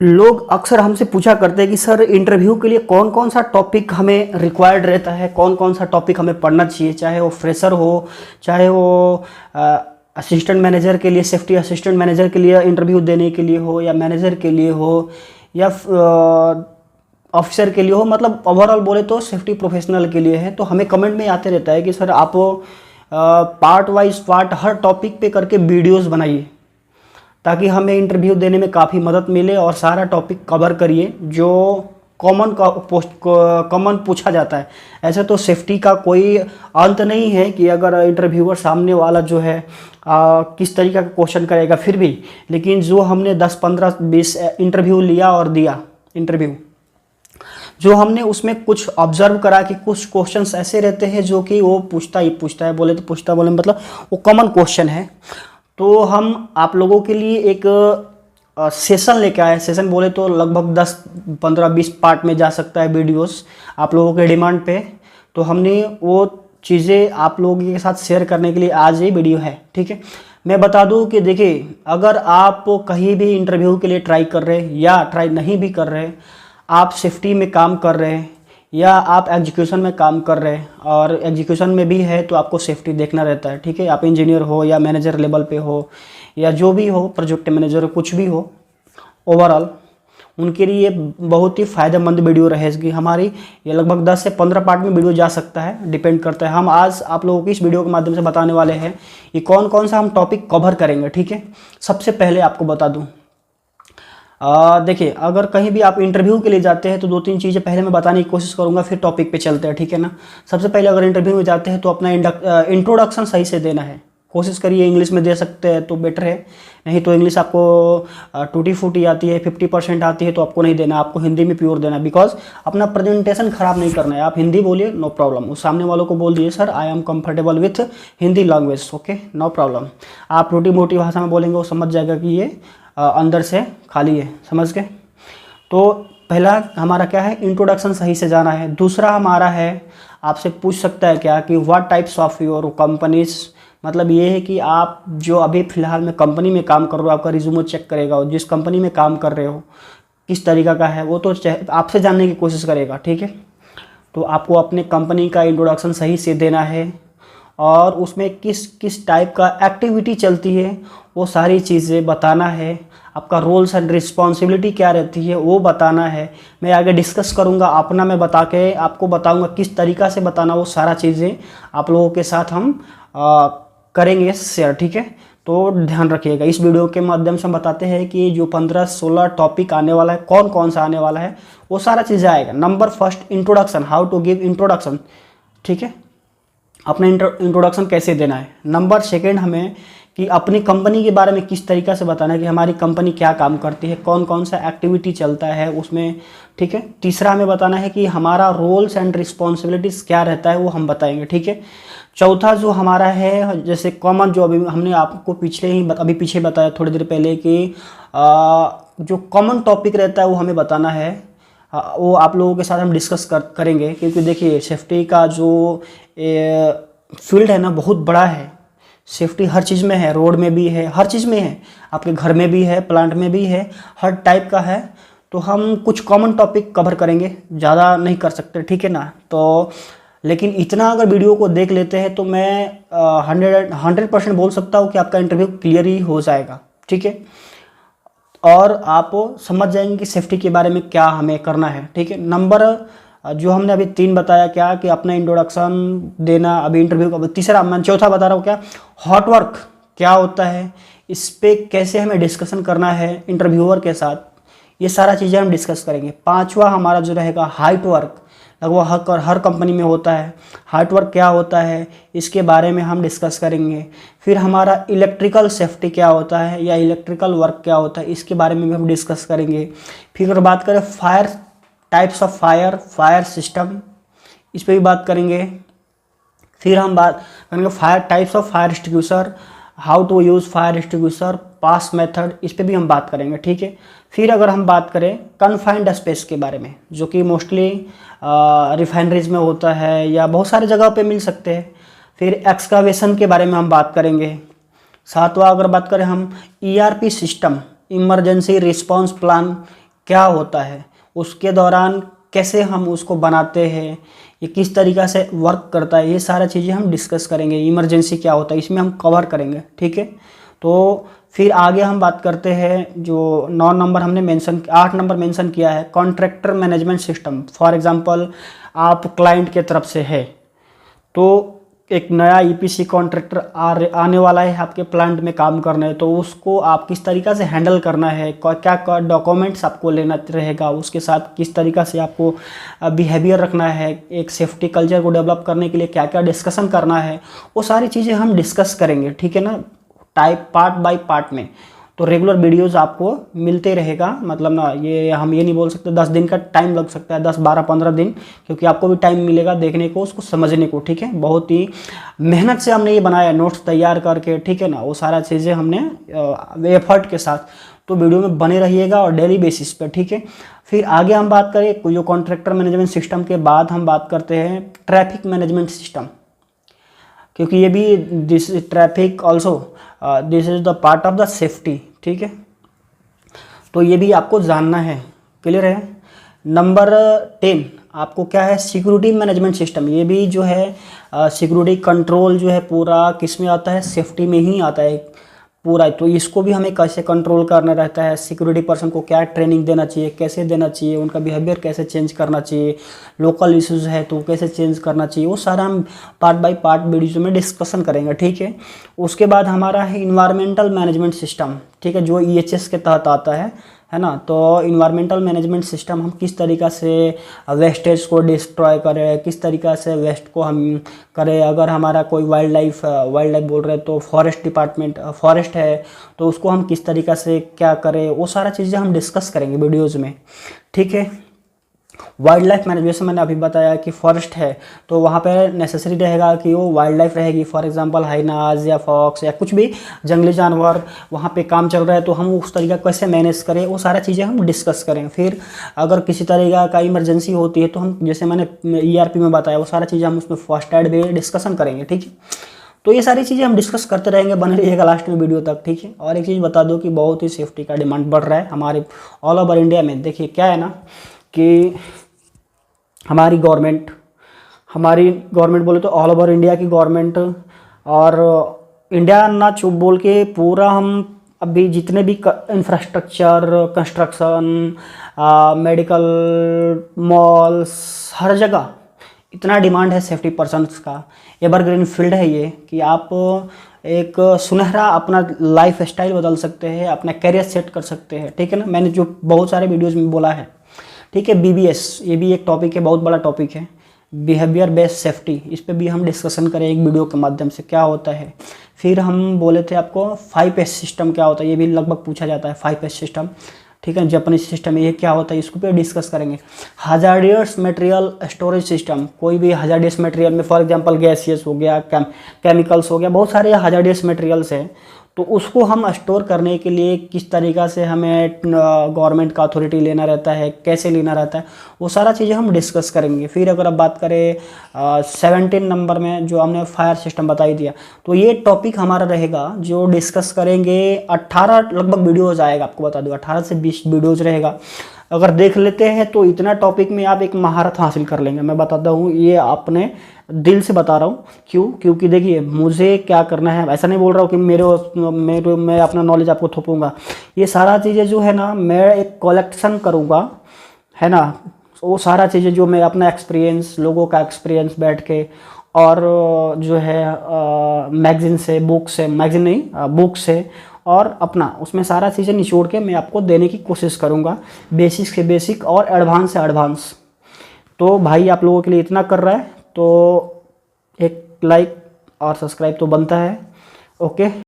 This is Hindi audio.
लोग अक्सर हमसे पूछा करते हैं कि सर इंटरव्यू के लिए कौन कौन सा टॉपिक हमें रिक्वायर्ड रहता है, कौन कौन सा टॉपिक हमें पढ़ना चाहिए, चाहे वो फ्रेशर हो, चाहे वो असिस्टेंट मैनेजर के लिए, सेफ्टी असिस्टेंट मैनेजर के लिए इंटरव्यू देने के लिए हो, या मैनेजर के लिए हो, या ऑफिसर के लिए हो। मतलब ओवरऑल बोले तो सेफ्टी प्रोफेशनल के लिए है। तो हमें कमेंट में आते रहता है कि सर आप पार्ट वाइज पार्ट हर टॉपिक पे करके वीडियोस बनाइए, ताकि हमें इंटरव्यू देने में काफ़ी मदद मिले और सारा टॉपिक कवर करिए जो कॉमन पूछा जाता है। ऐसे तो सेफ्टी का कोई अंत नहीं है कि अगर इंटरव्यूअर सामने वाला जो है किस तरीके का क्वेश्चन करेगा फिर भी, लेकिन जो हमने 10, 15, 20 इंटरव्यू लिया और दिया इंटरव्यू, जो हमने उसमें कुछ ऑब्जर्व करा कि कुछ क्वेश्चंस ऐसे रहते हैं जो कि वो पूछता है, बोले तो पूछता बोले मतलब वो कॉमन क्वेश्चन है। तो हम आप लोगों के लिए एक सेशन लेके आए। सेशन बोले तो लगभग 10, 15, 20 पार्ट में जा सकता है वीडियोस आप लोगों के डिमांड पे। तो हमने वो चीज़ें आप लोगों के साथ शेयर करने के लिए आज ये वीडियो है। ठीक है, मैं बता दूं कि देखिए, अगर आप कहीं भी इंटरव्यू के लिए ट्राई कर रहे हैं या ट्राई नहीं भी कर रहे, आप सेफ्टी में काम कर रहे हैं या आप एग्जीक्यूशन में काम कर रहे हैं, और एग्जीक्यूशन में भी है तो आपको सेफ्टी देखना रहता है। ठीक है, आप इंजीनियर हो या मैनेजर लेवल पे हो या जो भी हो, प्रोजेक्ट मैनेजर हो, कुछ भी हो, ओवरऑल उनके लिए बहुत ही फ़ायदेमंद वीडियो रहेगी हमारी। ये लगभग 10 से 15 पार्ट में वीडियो जा सकता है, डिपेंड करता है। हम आज आप लोगों को इस वीडियो के माध्यम से बताने वाले हैं कि कौन कौन सा हम टॉपिक कवर करेंगे। ठीक है, सबसे पहले आपको बता दूँ, देखिए, अगर कहीं भी आप इंटरव्यू के लिए जाते हैं तो 2-3 चीज़ें पहले मैं बताने की कोशिश करूंगा, फिर टॉपिक पे चलते हैं। ठीक है ना। सबसे पहले अगर इंटरव्यू में जाते हैं तो अपना इंट्रोडक्शन सही से देना है। कोशिश करिए इंग्लिश में दे सकते हैं तो बेटर है, नहीं तो इंग्लिश आपको टूटी फूटी आती है, 50% आती है तो आपको नहीं देना, आपको हिंदी में प्योर देना। बिकॉज अपना प्रेजेंटेशन खराब नहीं करना है। आप हिंदी बोलिए, नो प्रॉब्लम। उस सामने वालों को बोल दिए sir I am comfortable with Hindi language, okay, no problem. आप टूटी मोटी भाषा में बोलेंगे वो समझ जाएगा कि ये अंदर से खाली है, समझ के। तो पहला हमारा क्या है, इंट्रोडक्शन सही से जाना है। दूसरा हमारा है, आपसे पूछ सकता है क्या कि what types of your companies, मतलब ये है कि आप जो अभी फ़िलहाल में कंपनी में काम कर रहे हो, आपका रिज्यूमे चेक करेगा, जिस कंपनी में काम कर रहे हो किस तरीका का है वो तो आपसे जानने की कोशिश करेगा। ठीक है, तो आपको अपने कंपनी का इंट्रोडक्शन सही से देना है, और उसमें किस किस टाइप का एक्टिविटी चलती है वो सारी चीज़ें बताना है। आपका रोल्स एंड रिस्पॉन्सिबिलिटी क्या रहती है वो बताना है। मैं आगे डिस्कस करूँगा, अपना मैं बता के आपको बताऊँगा किस तरीक़ा से बताना, वो सारा चीज़ें आप लोगों के साथ हम करेंगे शेयर। ठीक है, तो ध्यान रखिएगा। इस वीडियो के माध्यम से हम बताते हैं कि जो 15-16 टॉपिक आने वाला है, कौन कौन सा आने वाला है, वो सारा चीज़ें आएगा। Number first, introduction, how to give introduction. ठीक है, अपना इंट्रोडक्शन कैसे देना है। नंबर सेकंड हमें कि अपनी कंपनी के बारे में किस तरीक़ा से बताना है कि हमारी कंपनी क्या काम करती है, कौन कौन सा एक्टिविटी चलता है उसमें। ठीक है, तीसरा हमें बताना है कि हमारा रोल्स एंड रिस्पॉन्सिबिलिटीज़ क्या रहता है, वो हम बताएंगे। ठीक है, चौथा जो हमारा है, जैसे कॉमन, जो अभी हमने आपको अभी पीछे बताया थोड़ी देर पहले कि जो कॉमन टॉपिक रहता है वो हमें बताना है। वो आप लोगों के साथ हम डिस्कस करेंगे, क्योंकि देखिए सेफ्टी का जो फील्ड है ना बहुत बड़ा है। सेफ्टी हर चीज़ में है, रोड में भी है, हर चीज़ में है, आपके घर में भी है, प्लांट में भी है, हर टाइप का है। तो हम कुछ कॉमन टॉपिक कवर करेंगे, ज़्यादा नहीं कर सकते। ठीक है ना। तो लेकिन इतना अगर वीडियो को देख लेते हैं तो मैं 100% बोल सकता हूँ कि आपका इंटरव्यू क्लियर ही हो जाएगा। ठीक है, और आप समझ जाएंगे कि सेफ्टी के बारे में क्या हमें करना है। ठीक है, नंबर जो हमने अभी 3 बताया, क्या कि अपना इंट्रोडक्शन देना, अभी इंटरव्यू का तीसरा, मैं चौथा बता रहा हूँ क्या, हॉट वर्क क्या होता है, इस पे कैसे हमें डिस्कशन करना है इंटरव्यूअर के साथ, ये सारा चीज़ें हम डिस्कस करेंगे। पांचवा हमारा जो रहेगा हाइट वर्क, लगभग हर कंपनी में होता है। हाइट वर्क क्या होता है इसके बारे में हम डिस्कस करेंगे। फिर हमारा इलेक्ट्रिकल सेफ्टी क्या होता है या इलेक्ट्रिकल वर्क क्या होता है, इसके बारे में भी हम डिस्कस करेंगे। फिर अगर बात करें fire types of fire system, इस पर भी बात करेंगे। फिर हम बात करेंगे fire types of fire extinguisher, how to use fire extinguisher, PASS method, इस पे भी हम बात करेंगे। ठीक है, फिर अगर हम बात करें कन्फाइंड स्पेस के बारे में, जो कि मोस्टली रिफाइनरीज में होता है या बहुत सारे जगह पे मिल सकते हैं। फिर एक्सकावेशन के बारे में हम बात करेंगे। सातवां अगर बात करें हम ERP system, emergency response plan, क्या होता है, उसके दौरान कैसे हम उसको बनाते हैं, ये किस तरीक़ा से वर्क करता है, ये सारा चीज़ें हम डिस्कस करेंगे। इमरजेंसी क्या होता है इसमें हम कवर करेंगे, ठीक है। तो फिर आगे हम बात करते हैं जो 9 नंबर हमने मेंशन, 8 नंबर मेंशन किया है, contractor management system. For example आप क्लाइंट के तरफ से है तो एक नया ईपीसी कॉन्ट्रैक्टर आने वाला है आपके प्लांट में काम करने, तो उसको आप किस तरीक़ा से हैंडल करना है, क्या डॉक्यूमेंट्स आपको लेना रहेगा, उसके साथ किस तरीक़ा से आपको बिहेवियर रखना है, एक सेफ्टी कल्चर को डेवलप करने के लिए क्या क्या डिस्कशन करना है, वो सारी चीज़ें हम डिस्कस करेंगे, ठीक है ना, पार्ट बाय पार्ट में। तो रेगुलर वीडियोस आपको मिलते रहेगा, मतलब ना ये हम ये नहीं बोल सकते 10 दिन का टाइम लग सकता है, 10 12 15 दिन, क्योंकि आपको भी टाइम मिलेगा देखने को, उसको समझने को, ठीक है। बहुत ही मेहनत से हमने ये बनाया, नोट्स तैयार करके, ठीक है ना, वो सारा चीज़ें हमने एफर्ट के साथ। तो वीडियो में बने रहिएगा और डेली बेसिस पर, ठीक है। फिर आगे हम बात करें जो कॉन्ट्रैक्टर मैनेजमेंट सिस्टम के बाद हम बात करते हैं ट्रैफिक मैनेजमेंट सिस्टम, क्योंकि ये भी this traffic also this is the part of the safety, ठीक है। तो ये भी आपको जानना है, क्लियर है। नंबर 10 आपको क्या है, सिक्योरिटी मैनेजमेंट सिस्टम। ये भी जो है सिक्योरिटी कंट्रोल जो है पूरा किस में आता है, सेफ्टी में ही आता है पूरा। तो इसको भी हमें कैसे कंट्रोल करना रहता है, सिक्योरिटी पर्सन को क्या ट्रेनिंग देना चाहिए, कैसे देना चाहिए, उनका बिहेवियर कैसे चेंज करना चाहिए, लोकल इश्यूज है तो कैसे चेंज करना चाहिए, वो सारा हम पार्ट बाय पार्ट वीडियो में डिस्कशन करेंगे, ठीक है। उसके बाद हमारा है इन्वायरमेंटल मैनेजमेंट सिस्टम, ठीक है, जो EHS के तहत आता है ना। तो इन्वायरमेंटल मैनेजमेंट सिस्टम हम किस तरीक़ा से वेस्टेज को डिस्ट्रॉय करें, किस तरीक़ा से वेस्ट को हम करें। अगर हमारा कोई वाइल्ड लाइफ बोल रहे हैं तो फॉरेस्ट डिपार्टमेंट, फॉरेस्ट है तो उसको हम किस तरीक़ा से क्या करें, वो सारा चीज़ें हम डिस्कस करेंगे वीडियोज़ में, ठीक है। वाइल्ड लाइफ मैनेजमेंट से मैंने अभी बताया कि फॉरेस्ट है तो वहाँ पे नेसेसरी रहेगा कि वो वाइल्ड लाइफ रहेगी, फॉर एग्जांपल हाइनाज या फॉक्स या कुछ भी जंगली जानवर वहाँ पे काम चल रहा है, तो हम उस तरीका कैसे मैनेज करें, वो सारा चीज़ें हम डिस्कस करें। फिर अगर किसी तरीका का इमरजेंसी होती है तो हम, जैसे मैंने ERP में बताया, वो सारा चीज़ें हम उसमें फर्स्ट एड में डिस्कशन करेंगे, ठीक है। तो ये सारी चीज़ें हम डिस्कस करते रहेंगे, बने रहिएगा लास्ट में वीडियो तक, ठीक है। और एक चीज़ बता दो कि बहुत ही सेफ्टी का डिमांड बढ़ रहा है हमारे ऑल ओवर इंडिया में। देखिए क्या है ना कि हमारी गवर्नमेंट बोले तो ऑल ओवर इंडिया की गवर्नमेंट, और इंडिया ना चुप बोल के पूरा हम अभी जितने भी इंफ्रास्ट्रक्चर, कंस्ट्रक्शन, मेडिकल, मॉल्स, हर जगह इतना डिमांड है सेफ्टी पर्सन्स का। एवरग्रीन फील्ड है ये कि आप एक सुनहरा अपना लाइफ स्टाइल बदल सकते हैं, अपना करियर सेट कर सकते हैं, ठीक है ना। मैंने जो बहुत सारे वीडियोज़ में बोला है, ठीक है। BBS ये भी एक टॉपिक है, बहुत बड़ा टॉपिक है, बिहेवियर बेस्ड सेफ्टी। इस पे भी हम डिस्कशन करें एक वीडियो के माध्यम से, क्या होता है। फिर हम बोले थे आपको 5S सिस्टम क्या होता है, ये भी लगभग पूछा जाता है 5S सिस्टम, ठीक है, जापानीज सिस्टम है, ये क्या होता है, इसको पे डिस्कस करेंगे। हजार्डियस मटेरियल स्टोरेज सिस्टम, कोई भी हजार्डियस मटेरियल में, फॉर एग्जांपल गैसियस हो गया, केमिकल्स हो गया, बहुत सारे हजार्डियस मटेरियल्स हैं, तो उसको हम स्टोर करने के लिए किस तरीक़ा से हमें गवर्नमेंट का अथॉरिटी लेना रहता है, कैसे लेना रहता है, वो सारा चीज़ें हम डिस्कस करेंगे। फिर अगर आप बात करें 17 नंबर में जो हमने फायर सिस्टम बताई दिया, तो ये टॉपिक हमारा रहेगा जो डिस्कस करेंगे। 18 लगभग वीडियोज़ आएगा, आपको बता दूँ 18 से 20 वीडियोज़ रहेगा। अगर देख लेते हैं तो इतना टॉपिक में आप एक महारत हासिल कर लेंगे, मैं बताता हूँ, ये आपने दिल से बता रहा हूँ। क्यों? क्योंकि देखिए मुझे क्या करना है, ऐसा नहीं बोल रहा हूँ कि मैं अपना नॉलेज आपको थोपूंगा। ये सारा चीज़ें जो है ना, मैं एक कलेक्शन करूँगा, है ना। वो सारा चीज़ें जो मैं अपना एक्सपीरियंस, लोगों का एक्सपीरियंस बैठ के, और जो है मैगजीन से, बुक से, और अपना उसमें सारा चीज़ें निचोड़ के मैं आपको देने की कोशिश करूँगा, बेसिक से बेसिक और एडवांस से एडवांस। तो भाई आप लोगों के लिए इतना कर रहा है तो एक लाइक और सब्सक्राइब तो बनता है, ओके।